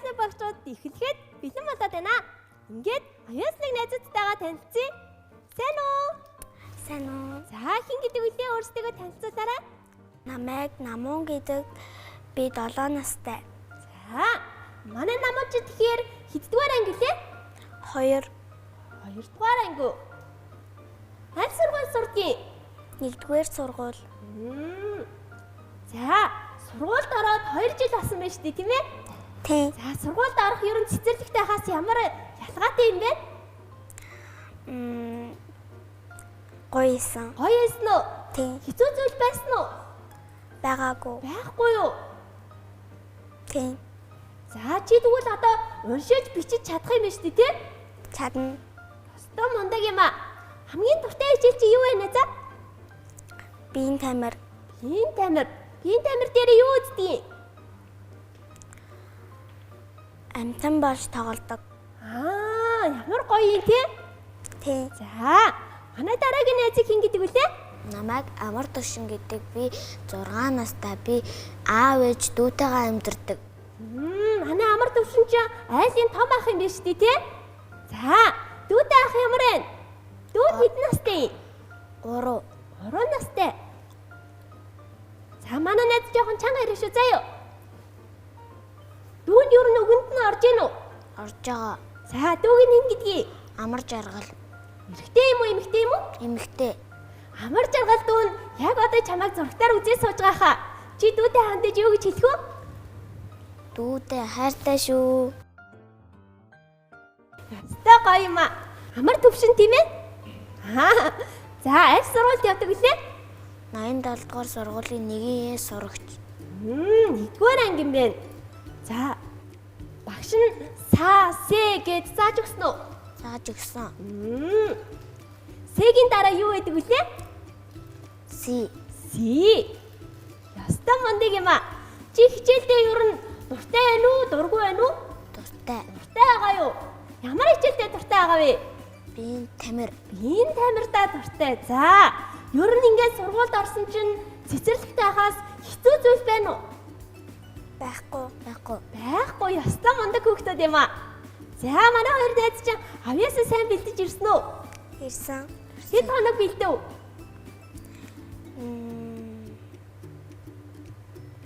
авьяасны багшууд эхлэхэд бэлэн болоод байна. Ингээд авьяасныг найзуудтайгаа танилцъя. Сайн уу? Сайн уу? За хэн гэдэг үлээ өөрсдөө танилцуулаарай. Намайг Намуун гэдэг. Би 7 настай. За манай намууд чи тэгэхээр хэддугаар анги лээ? 2. 2-р анги. Аль сургууль сурдгийг? 1-р сургууль. За сургуульд ороод 2 жил болсон байна шүү дээ, тийм ээ? Тийм. За сургуульд орох ер нь цэцэрлэгтэй хаас ямар ялгаатай юм бэ? Гоё исэн. Гоё эсэн үү? Тийм. Хэцүү зүйл байсан уу? Байгаагүй. Байхгүй юу? Тийм. За чи тэгвэл одоо уншиж бичиж чадах юм байна шүү дээ, тийм? Чадна. Өстой мундаг юм аа. Хамгийн дуртай хичээл чи юу вэ нэ? Биеийн тамир. Биеийн тамир. Биеийн тамир дээр юу үздэг? Амтан болж тоглодог. Ямар гоё юм те? Тийм. За, манай дараагийн найзыг хэн гэдэг вүлээ? Намайг Амар Тушин гэдэг. Би 6 настай. Би аав ээж дүүтэйгээ амьдардаг. Манай Амар Тушин ч айлын том ах юм биш үү те? За, дүүтэй ах ямар вэ? Дүү хэдэн настай? 3. 3 настай. За, манай найз жоохон чанга ирэх шүү заяа. Дүүнд юу нөгөнд нь орж ийн үү? Орж байгаа. За, дүүгийн хэн гэдгийг? Амар жаргал. Эрэгтэй юм уу, эмэгтэй юм уу? Эмэгтэй. Амар жаргал дүүн яг одоо чамайг зургатаар үзээ сууж байгаа хаа. Чи дүүтэй хандаж юу гэж хэлэх вэ? Дүүтэй хайртай шүү. Ястай гоё юм аа. Амар төвшин тийм ээ? За, аль сургуульд явдаг вүлээ? 87 дугаар сургуулийн 1-ийн сурагч. 1-р анги юм байна. За, багш нь саа, сэ гэж зааж өгсөн үү? Зааж өгсөн. Сэгийн дараа юу гэдэг вүлээ? Си. Си. Ястай мундаг юм аа. Чи хичээлдээ юу н дуртай байна уу, дургүй байна уу? Дуртай. Дуртай байгаа юу? Ямар хичээлдээ дуртай байгаа вэ? Биеийн тамир. Биеийн тамирдаа дуртай. За, ер нь ингээд сургуульд орсон чинь цэцэрлэгтэй хахаас хэцүү зүйл байна уу? Байхгүй. Байхгүй, ястай мундаг хүүхдүүд юм аа. За, манай хоёр найз чинь авьяасаа сайн бэлдэж ирсэн үү? Ирсэн. Хэд хоног бэлдэв?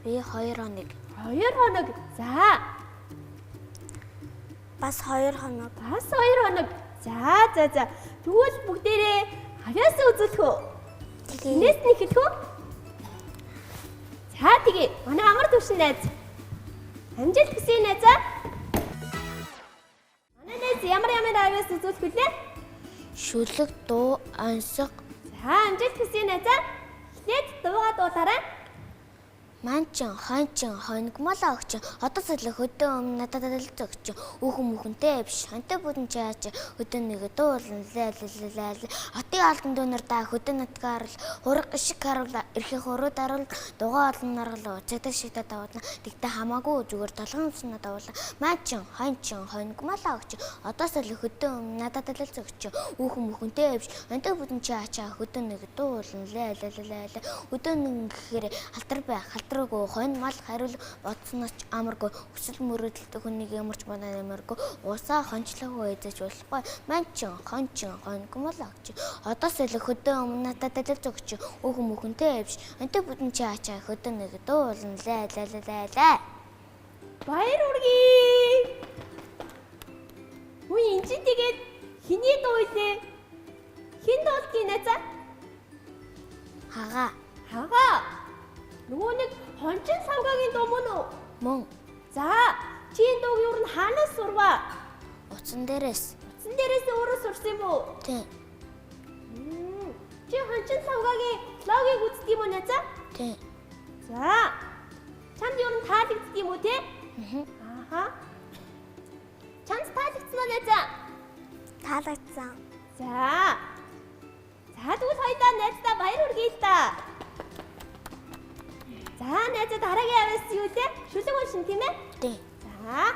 Би 2 хоног. 2 хоног. За, Бас 2 хоног. бас 2 хоног. За. Тэгвэл бүгдээрээ авьяасаа үзүүлэх үү? Энээс нь эхлэх үү? За, тэгээ. Манай амар төвшин найз. Амжилт хүсье найзаа. Манай найз ямар авьяас үзүүлэх вүлээ? Шүлэг, дуу, онцог. За, амжилт хүсье найзаа. Эхлээд дуугаа дуулаарай. Манчин, хончин, хонигмолоо өгч, одоо солих хөдөө өмнө надад алцогч, үхэн мөхөнтэй биш, хантай бүдэн чаач, хөдөө нэг дуулан лайлалал, отын алтан дүүнэр та хөдөө натгаар л, хураг шиг харуула, эрхийг хурууд аруул, дугаа олон наргал, цэдэг шиг даваадна, тэгтээ хамаагүй зүгээр толгон юмснаа давуулаа. Манчин, хончин, хонигмолоо өгч, одоо солих хөдөө өмнө надад алцогч, үхэн мөхөнтэй биш, хантай бүдэн чаач, хөдөө нэг дуулан лайлалал, хөдөө нэг гэхээр алтар байх, руу хонь мал хариул бодсноос ч амаргүй өсөл мөрөдөлтөй хүнийг ямарч бодоо ямаргүй усаа хончлоогүй эзэж болохгүй манчин хончин хоньгмолооч одоо солих хөдөө өмнө надад адил зөгч өөхөн мөхөнтэй авш антай бүдэн чи ачаа хөдөө нэг дуулан лай баяр үргээ үе энэ чи тэгээд хиний дуу илээ хин дуулдгийг найзаа хага нөгөө нэг хончин савгагийн дуу мөн үү? Мөн. За, чи энэ дууг юу н хаанаас сурваа? Утсан дээрээс. Утсан дээрээс өөрөө сурсан юм уу? Тийм. Чи хончин савгагийн логыг үздэг юм уу найзаа? Тийм. За. Чамд юу н таалагддаг юм уу те? Чамд таалагдсан уу найзаа? Таалагдсан. За. Тэгвэл хоёулаа найздаа баяр хүргэе л та. За, найзаа дараагийн авьяас юу лээ? Шүлэг уншин тийм ээ? Тийм. За.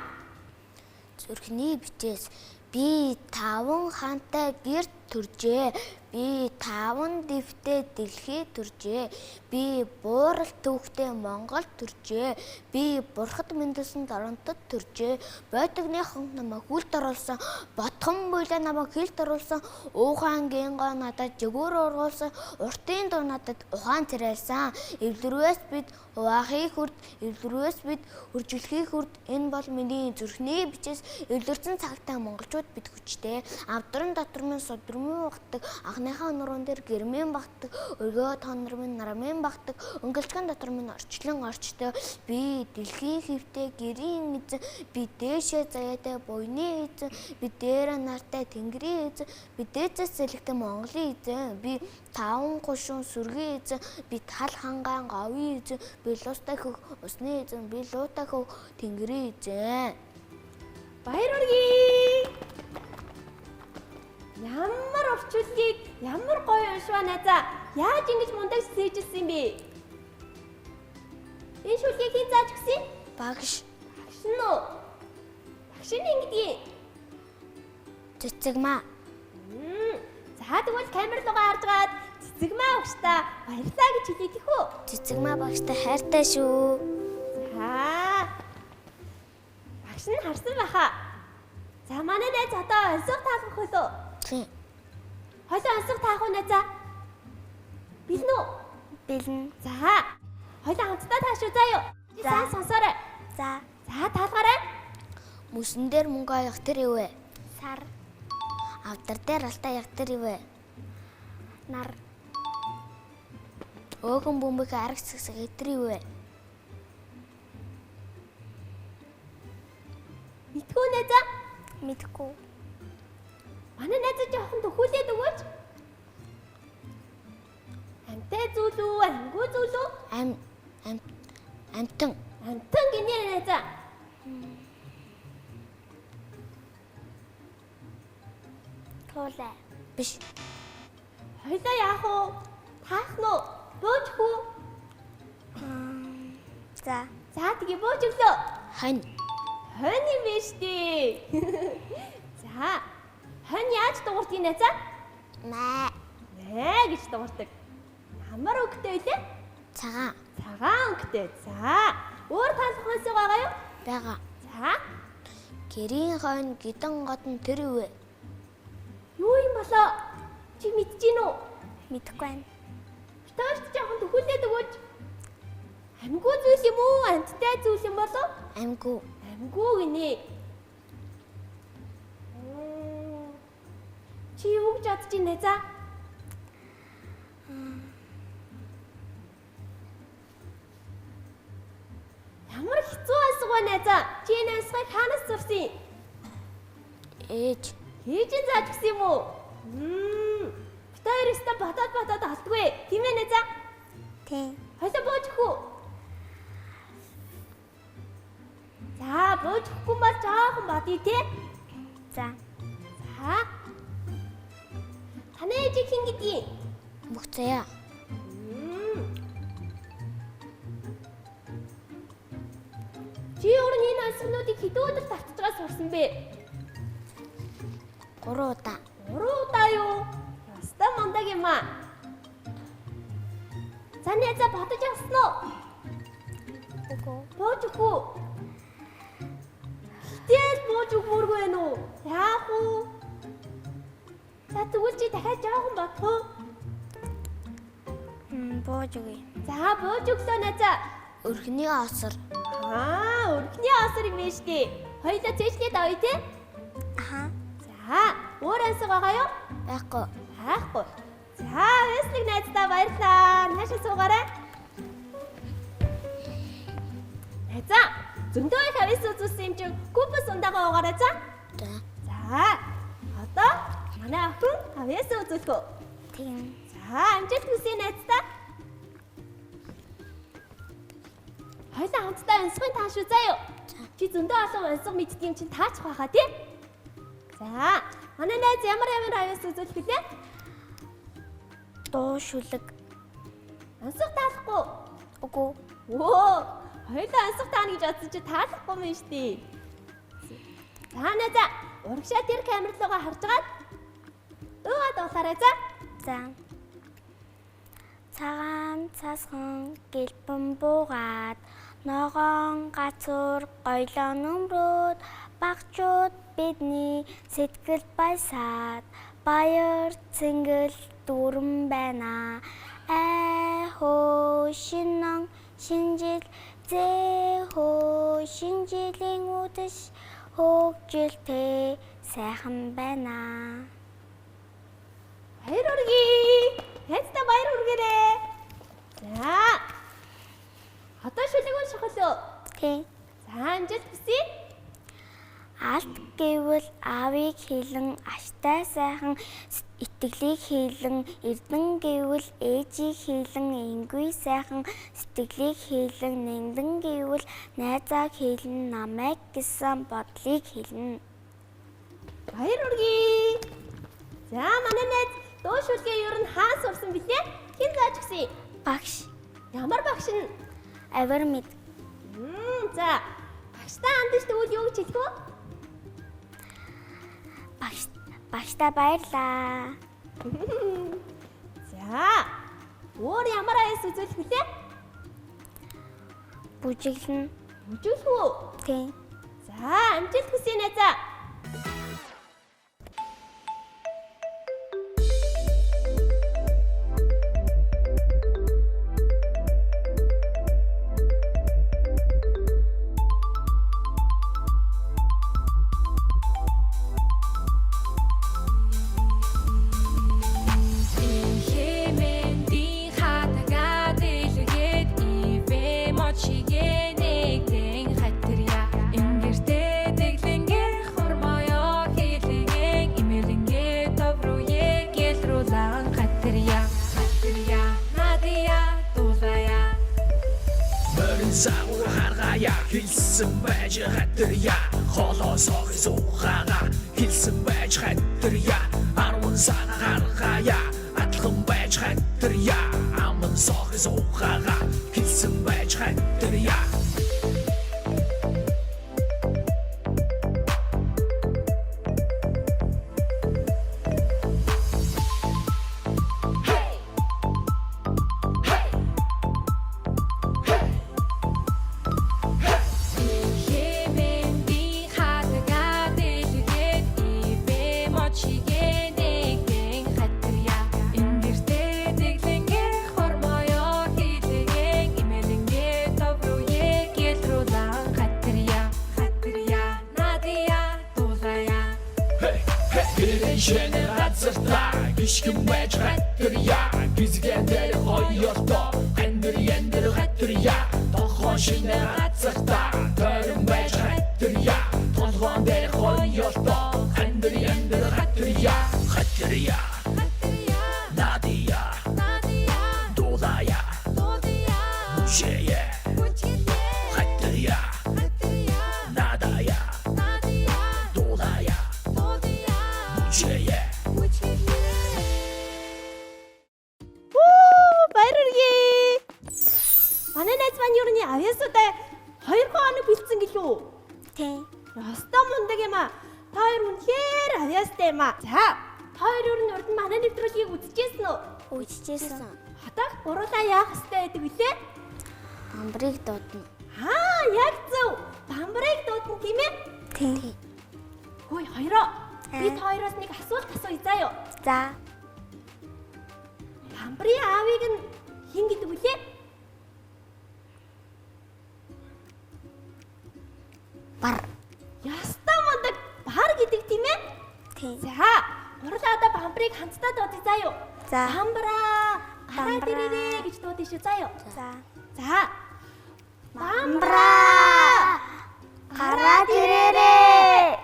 Зүрхний бичээс би 5 хантай гэрт төржээ. Би 5 дэвтэй дэлхий төржээ. Би буурал төвхтэй Монгол төржээ. Би бурхад мэндэлсэн доронтод төржээ. Бойтогныхон намайг хүлд оруулсан. Ботхон бүлээ намайг хилд оруулсан. Уухаан гинго надад жигүүр ургуулсан. Уртын дуу надад ухаан царайлсан. Эвлэрвээс бид Хуваахыг хүрд, эвлэрвээс бид үржилхийг хүрд. Энэ бол миний зүрхний бичээс эвлэрсэн цагтаа монголчууд бид хүчтэй. Авдрын дотор минь судрмын багтдаг, анхныхаа нуруунд дээр гэрмэн багтдаг, өргөө тонор минь нарамын багтдаг, өнгөлцгөн дотор минь орчлон орчтой. Би дэлхийн хэвтэй гэрийн эзэн, би дээшээ заяатай буйны эзэн, би дээрээ нартай тэнгэрийн эзэн, би дээжээс зэлэгтэй Монголын эзэн, би 5 гушуун сүргийн эзэн, би тал хангаан говийн эзэн, би луустай хөх усны эзэн, би луутай хөх тэнгэрийн эзэн. Баяр хүргэе. Ямар орчуулгыг ямар гоё уншваа найзаа. Яаж ингэж мундаг сэжсэн юм бэ? Энэ шүлгийг хэн зааж өгсөн? Багш. Багш нь уу? Багш нь ингэдэг. Цэцэгмаа. За тэгвэл камер руугаа харжгаад цэцэгмаа багштай баярлалаа гэж хэлээ гэх үү? Цэцэгмаа багштай хайртай шүү. За. Багш нь харсан байхаа. За манай найз одоо онцгой таах хөлөө. Тийм. Хойлоо онцгой таах уу найзаа? Бэлэн үү? Бэлэн. За. Хойлоо хамтдаа тааш уу заа юу? За сонсоорой. За. За таалгаарай. Мөсөн дээр мөнгө аях тэр ивэ. Сар. Авдар дээр алтаа яг тэр ивэ. Нар. Өөхөн бөмбөг арга цэсэг тэр ивэ. Мэдгүй найзаа. Мэдгүй. Манай найзаа жоохон төхүүлээд өгөөч. Амтай зүйл үү? Амгүй зүйл үү? Амтан. Амтан гинэ найзаа. Туулай. Биш. Хойлоо яах уу? Таах нь уу? Бөөчих үү? За. За тэгээ бөөж өглөө. Хань. Хонь юм биш дээ. За. Хонь яаж дуурдгийг найзаа? Маа. Нэ гэж дуурдаг. Ямар өнгөтэй вэ? Цагаан. Цагаан өнгөтэй. За. Өөр таалах хоньсоо байгаа юу? Бага. За. Гэрийн хойно гидэн годон тэр ивэ. Юу юм болоо? Чи мэдэж гин үү? Мэдгүй байна. Таарч жоохон төхүүлээд өгөөч. Амьгүй зүйл юм уу? Амьттай зүйл юм болоо? Амгүй. Амьгүй гинэ. Чи юу гэж бодож байна найзаа? Ямар хэцүү асуугаа найзаа? Чи энэ асуухыг хаанаас сурсан? Ээж. Ээжийн зааж өгсөн юм уу? Битээр өстө батад алдгүй. Тийм ээ найзаа? Тийм. Хойлоо бууж өгөө. За, бууж өгөхгүй бол жоохон бодъё те. За. За. Таны ээжийг хэн гэдгийг? Мөхцөе. Чи өөрөө энэ онцгнуудыг хэдэн өдөр давтаж байгаа сурсан бэ? 3 удаа. 3 удаа юу? Ястаа мундаг юм аа. За найзаа бодож авсан уу? Үгүй. Бууж өгөө. Хитэл бууж өгмөргүй байна уу? Яах вэ? За тэгвэл чи дахиад жоохон бодох уу? Бууж өгье. За бууж өглөө найзаа. Өрхний осор. Өрхний осор юм биш үү? Хоёулаа цээжлээд авъя те. Аха. За, өөр ансаг байгаа юу? Байхгүй. Хаахгүй. За, Веслиг найздаа баярлалаа. Наашаа суугаарай. Найзаа, зөндөө их авис үзүүлсэн юм чинь купас ундагаа уугаарай за. За, одоо манай охин авис үзүүлэх үү? Тийм. За, амжилт хүсье найздаа. Хоёлаа хамтдаа онцгой тааш үү заа юу? Чи зөндөө олон онцгой мэддэг юм чинь таачих байхаа тий? За, манай найз ямар авис үзүүлэх вүлээ? Дуу шүлэг. Онцгой таалахгүй. Үгүй. Оо, хоёлаа онцгой таана гэж бодсон чи таалахгүй юм шүү дээ. За найзаа, урагшаа тэр камер руугаа харж гаад дуугаа дуулаарай за. За. Цагаан цасхан гэлбэн буугаад ногоон гацуур гоёлоо нөмрөөд багчууд бидний сэтгэл баясаад баяр цэнгэл дүүрэн байна. Хөө шинэн шинжил зэхөө шинжилийн үдэш хөгжилтэй сайхан байна. Баяр хүргэе. Хэцтэй баяр хүргээрэй. За. Одоо шүлэгэн шохолоо. Тий. За амжилт хүсье. Алт гэвэл аавыг хэлэн аштай сайхан итгэлийг хэлэн эрдэн гэвэл ээжийг хэлэн энгүй сайхан сэтгэлийг хэлэн нэнтэн гэвэл найзааг хэлэн намайг гэсэн бодлыг хэлнэ. Баяр хүргэе. За манай найз дуу шүлгээ ер нь хаан сурсан бэлээ? Хэн зааж өгсөн? Багш Ямар багш нь? авир мэд За. Багштай хандаж тэгвэл юу гэж хэлэх вэ? багштай баярлаа. За. Өөр ямар аяс үзүүлэх вүлээ? Бүжиглэн. Үжүүлэх үү? Тий. За, амжилт хүсье найзаа. Саур харгая хэлсэн байж хатаря холосоо суугаага хэлсэн байж хатаря 10 сар харгая атлан байж хатаря аман соо суугаага хэлсэн байж хатаря Женерацията гიშгэн байж хатаря гизгэнээр хоёрто хандэр яндэр хатаря тохон женерацията төрөн байж хатаря толгоон дээр хоёрто хандэр яндэр хатаря хатаря Надия Дулая Мужея хатаря Надая Дулая Мужея Баяр хүргэе. Манай найз маань юу нэг авьяасуудаа 2 хоног бэлдсэн гэлөө. Тий. Ястаа мундаг юм аа. Та хоёр үнэхээр авьяастай юм аа. За, та хоёр юу нэг урд нь манай нэвтрүүлгийг үзчихсэн үү? Үжижсэн. Хатаг гуруулаа яах ёстой байдаг вүлээ? Бамбарыг дуудана. Яг зөв. Бамбарыг дуудана тийм ээ? Тий. Хөөе хоёроо. Бид хоёроос нэг асуулт асууя заа юу? За. Бамбарын аавыг нь хэн гэдэг вүлээ? Бар. Ястаа мундаг бар гэдэг тийм ээ? Тий. За, гурлаа одоо бамбарыг хамтдаа дуудъя заа юу? За. Бамбараа гараад Бамбараа. ирээрээ гэж дуудъя шүү заа юу? За. За. Бамбараа. Гараад ирээрээ.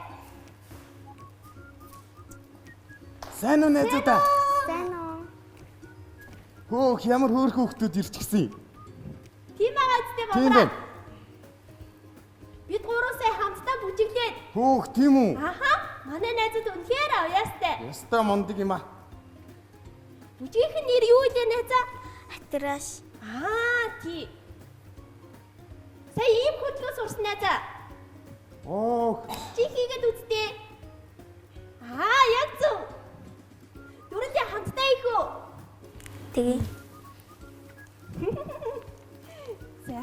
Сайн уу найзуудаа? Сайн уу? Хөөх ямар хөөрхөн хүүхдүүд ирчихсэн. Тийм байгаа зүтэй Тийм бамбараа. байна. Бид гуруулсаа хамтдаа бүжиглээд. Хөөх тийм үү? Аха, манай найзууд үнэхээр авьяастай. Ястаа мундаг юм аа. Бүжгийнх нь нэр юу вэ найзаа? Хатираш. Тий. Сая ийм хөдөлгөөн сурсан найзаа. Хөөх Чи хийгээд үзтээ. Яг зөв. Тэгээ. За.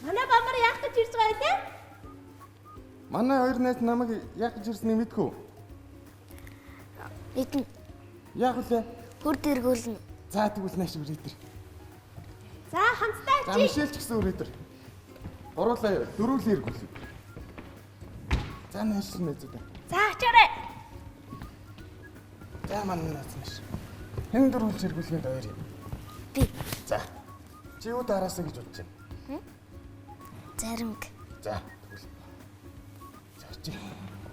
Манай бамбар яах гэж ирж байгаа вэ? Манай хоёр найз намайг яг гэж ирснийг мэдгүй. Мэднэ. Яг үлээ. Хөр дэргүүлнэ. За тэгвэл нааш өрөөдөр. За хамтдаа За чи. Мишель ч гэсэн өрөөдөр. Гуруулаа дөрүүлээ эргүүлээ. За нааш найзууд. За ачаарай. За манай найз нааш. Хэн дөрүүлж эргүүлэхэд хоёр юм. Би. За. Чи юу дараасаа гэж бодож байна? Заримг. За тэгвэл. За чи.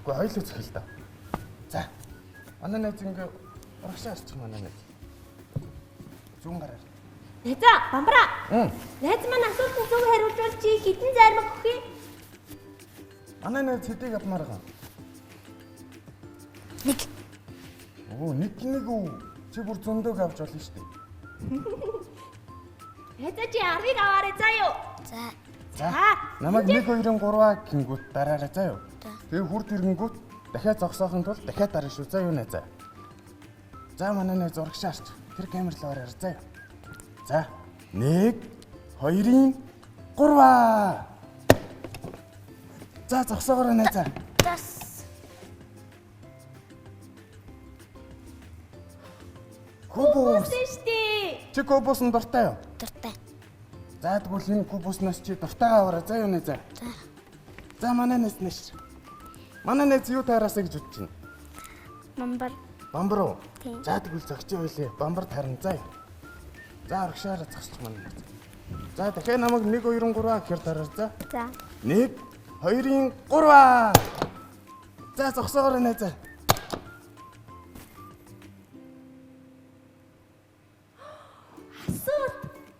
Уу хоёлоо зөхөл та. За. Манай найз ингээ урагшаа арчих манай найз. Зүүн гараар. За бамбара. Найз маань асуултанд зөв хариулвал чи хитэн зармаг өгөх юм. Манай найз хэдийг авмаар байгаа. Нэг. Оо нэг үү. Чи бүр зөндөг авч болно шүү дээ. Найз чи 10-ыг аваарай заа юу. За. За. Намайг 1 2 3 гингүүт дараарай заа юу. Тэгээ хурд ирэнгүүт дахиад зогсоохын тулд дахиад дарах шүү заа юу найзаа. За манай найз урагшаа арч. Тэр камер л ороор заа юу. За. 1 2 3. За зогсоогоорой найзаа. Зас. Кубус. Штий. Чи кубусын дуртай юу? Дуртай. За тэгвэл энэ кубуснаас чи дуртайгаа аваарай заа юу найзаа. За. За манай найз нэш. Манай найз юу таараасаа гэж бодож байна? Бамбар. Бамбар уу? Тийм. За тэгвэл зогч байлээ. Бамбар тарна заа юу. За урагшаараа зогсчих манай найз. За дахиад намайг 1 2 3 гэхээр дараар за. За. 1 2 3. За зогсоогоорой найзаа.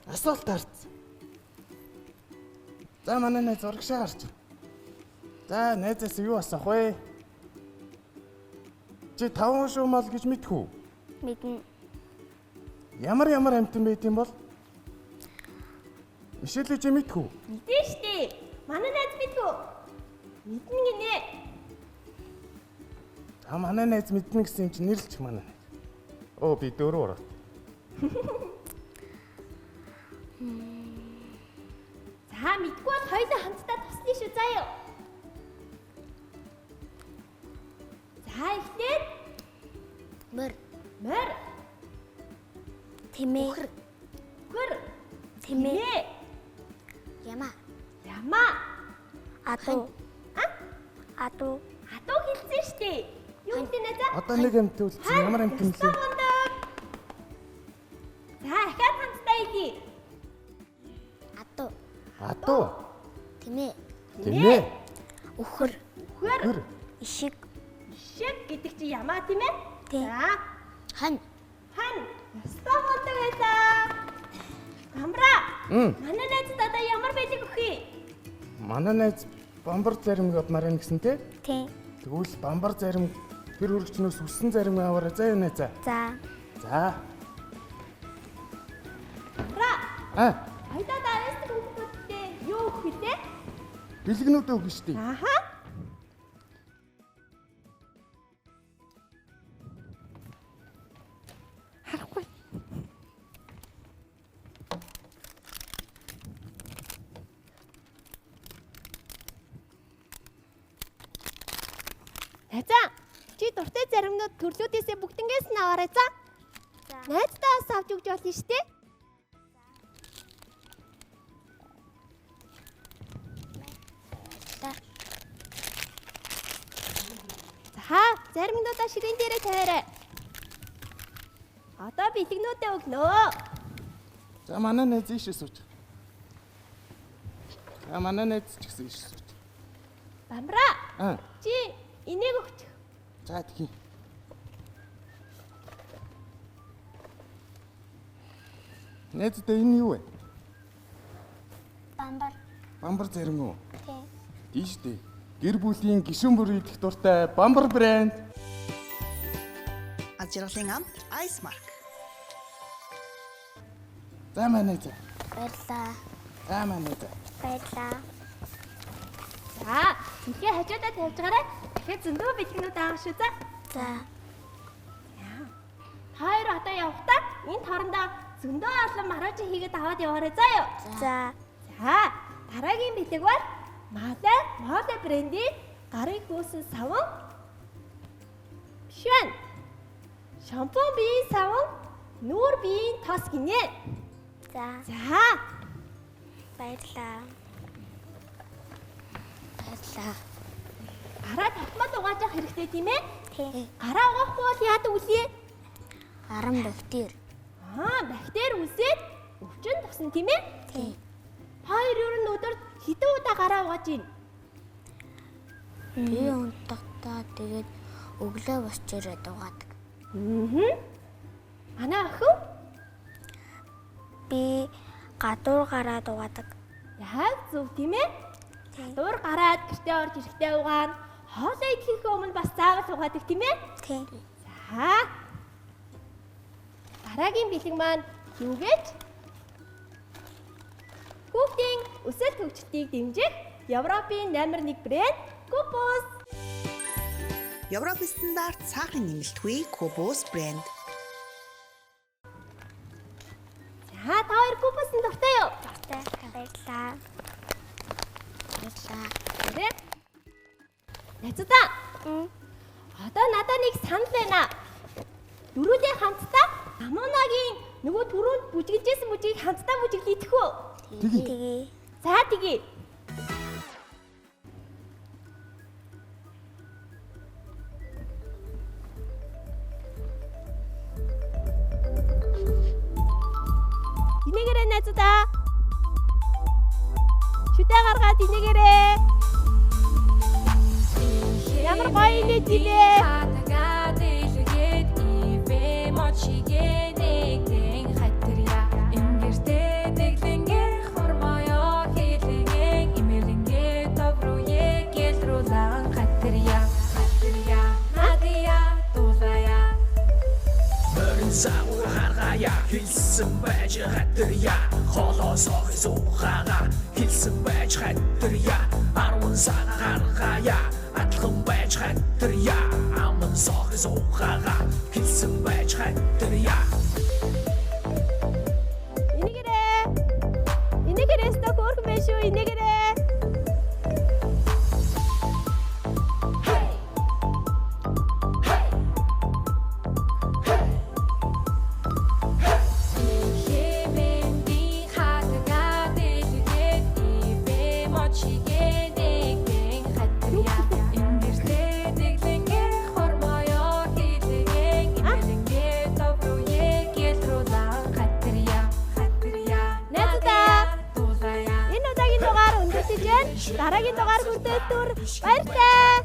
Асуулт харц. За манай найз урагшаа гарч. За найзаас юу асах вэ? Чи 5 шуумал гэж мэдхүү? Мэднэ. Ямар амтан байт юм бол? Мишель чи мэдхүү? Мэдэн штий. Манай найз мэдгүй. Мэднэ гинэ. За манай найз мэднэ гэсэн юм чи нэрлэж манай найз. Оо би 4 ураа. За мэдгүй бол хоёулаа хамтдаа туслая шүү заа юу. За ихтэй. Мөр. Мөр. Тэмээ. Хөр. Тэмээ. Яма. Ямаа. Адуу. Адуу. Хатуу хэлсэн штий. Юу гэдэг нэ за? Одоо нэг амт үлдсэн. Ямар амт юм лээ? За ахаад хамтдаа идэ. Адуу. Адуу. Тэмээ. Тэмээ. Үхэр. Хөр. Хөр. Ишиг. Шиг гэдэг чи ямаа тийм ээ? Тийм. За. Хань. Хан. Ястаа гондог байлаа. Амра. Манай найзад одоо ямар байлиг өгөх юм? Манай найз бамбар зарим авмаар байна гэсэн те? Тийм. Тэгвэл бамбар зарим тэр хөрөгчнөөс үссэн зарим аваарай заа юу найзаа. За. За. Амра. Хайдаа дараас хүүхдүүдтэй юу өгөх вэ? Бэлгэнүүдээ өгнө шүү дээ. Аха. Харахгүй. Найзаа, чи дуртай заримнууд төрлүүдээсээ бүгднгээс нь аваарай за. Найзтаас авч өгч болно шүү дээ. За, заримнуудаа ширээн дээрээ тавиарай. Одоо бэлгнүүдээ өгнөө. За манай найз ийшээ сууж. За манай найз ч гэсэн ийшээ сууж. Бамбара. Чи энийг өгч. За тэгье. Найздаа энэ юу вэ? Бамбар. Бамбар зарим уу? Тийм. Тийш дээ. Гэр бүлийн гишүүн бүр идэх дуртай бамбар брэнд. Ажирлын амт Icemark. За манай найз. Баярлаа. За манай найз. Баярлаа. За, үнхээр хажуудаа тавьж гараа. Тэгэхээр зөндөө бэлгнүүд аах шүү за. За. Хоёр одоо явах та. энэ торондоо зөндөө олон маргааш хийгээд аваад яваарай заа юу. За. За, дараагийн бэлэг бол Моле брендийн гарын хөөсөн саван Швэн. Шампунь биеийн саван Нүүр биеийн тос гинэ. За. За, Баярлаа. гараа татмал угааж явах хэрэгтэй тийм ээ? Тий. Гараа угаахгүй бол яадаг үлээ? Арам бактери. Бактери үсээд өвчин тусна тийм ээ? Тий. Хоёр ер нь өдөрт хэдэн удаа гараа угааж ийн? Би унтахтаа тэгээд өглөө босч ирээд угаадаг. Манай охин Би гадуур гараад угаадаг. яг зөв тийм ээ? Гадуур гараад гэртээ орж ирэхдээ угаана. Хоолоо идэхээс өмнө бас заавал угаадаг тийм ээ? Тий. За. Дараагийн бэлэг маань юу гэж? Хүүхдийн өсөлт хөгжилтийг дэмжих Европын номер 1 брэнд Кубус. Европ стандарт цаахан нэмэлтгүй Кубус брэнд. За, та хоёр Кубусын дуртай юу? Баярлаа. Тэрэ. Найзуудаа. Одоо надад нэг санал байна. Дөрүүдээ хамтдаа Амунагийн нөгөө түрүүнд бүжгэлжсэн бүжгийг хамтдаа бүжиглэдэх үү? Тэгээ. За тэгье. Инэгэрээ найзуудаа. Шүдэ гаргаад инэгэрээ. Ямар гоё нэ тийм. Саур харгая хэлсэн байж хатаря холоосоо суугаага хэлсэн байж хатаря 10 сар харгая атлан байж хатаря аман соо суугаага хэлсэн байж хатаря Инэгэрээ ста хөрх мэш үү инэгэрээ. Дараагийн дугаар хүртэл баярлалаа.